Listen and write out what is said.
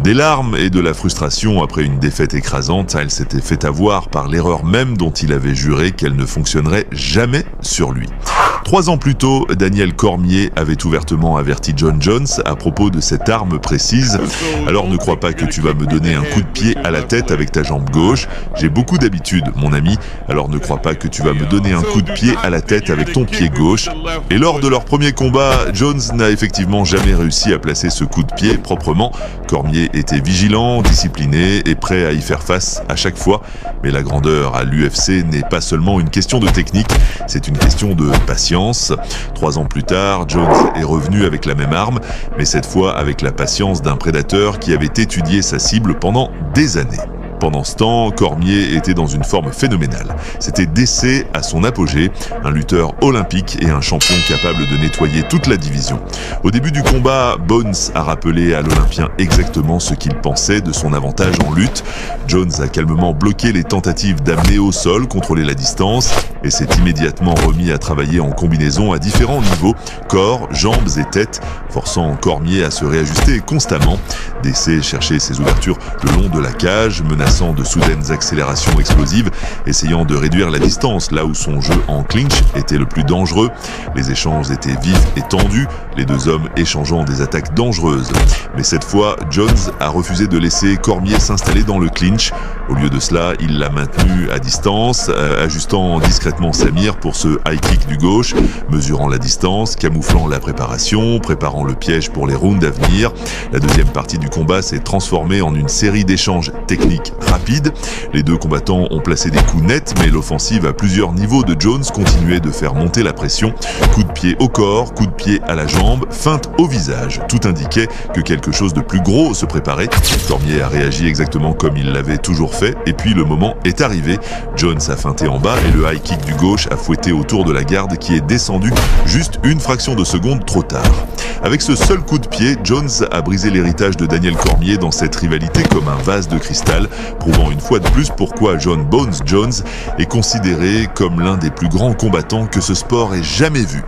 Des larmes et de la frustration après une défaite écrasante, elle s'était fait avoir par l'erreur même dont il avait juré qu'elle ne fonctionnerait jamais sur lui. 3 ans plus tôt, Daniel Cormier avait ouvertement averti Jon Jones à propos de cette arme précise. Alors ne crois pas que tu vas me donner un coup de pied à la tête avec ta jambe gauche. J'ai beaucoup d'habitude, mon ami. Alors ne crois pas que tu vas me donner un coup de pied à la tête avec ton pied gauche. Et lors de leur premier combat, Jones n'a effectivement jamais réussi à placer ce coup de pied proprement. Cormier était vigilant, discipliné et prêt à y faire face à chaque fois. Mais la grandeur à l'UFC n'est pas seulement une question de technique, c'est une question de patience. 3 ans plus tard, Jones est revenu avec la même arme, mais cette fois avec la patience d'un prédateur qui avait étudié sa cible pendant des années. Pendant ce temps, Cormier était dans une forme phénoménale. C'était DC à son apogée, un lutteur olympique et un champion capable de nettoyer toute la division. Au début du combat, Bones a rappelé à l'Olympien exactement ce qu'il pensait de son avantage en lutte. Jones a calmement bloqué les tentatives d'amener au sol, contrôler la distance, et s'est immédiatement remis à travailler en combinaison à différents niveaux, corps, jambes et tête, forçant Cormier à se réajuster constamment. DC cherchait ses ouvertures le long de la cage, menaçant de soudaines accélérations explosives, essayant de réduire la distance là où son jeu en clinch était le plus dangereux. Les échanges étaient vifs et tendus, les deux hommes échangeant des attaques dangereuses. Mais cette fois, Jones a refusé de laisser Cormier s'installer dans le clinch. Au lieu de cela, il l'a maintenu à distance, ajustant discrètement sa mire pour ce high kick du gauche, mesurant la distance, camouflant la préparation, préparant le piège pour les rounds à venir. La deuxième partie du combat s'est transformée en une série d'échanges techniques rapides. Les deux combattants ont placé des coups nets, mais l'offensive à plusieurs niveaux de Jones continuait de faire monter la pression. Coup de pied au corps, coup de pied à la jambe, feinte au visage. Tout indiquait que quelque chose de plus gros se préparait. Cormier a réagi exactement comme il l'avait toujours fait, et puis le moment est arrivé. Jones a feinté en bas et le high kick du gauche a fouetté autour de la garde qui est descendue juste une fraction de seconde trop tard. Avec ce seul coup de pied, Jones a brisé l'héritage de Daniel Cormier dans cette rivalité comme un vase de cristal, prouvant une fois de plus pourquoi Jon Bones Jones est considéré comme l'un des plus grands combattants que ce sport ait jamais vu.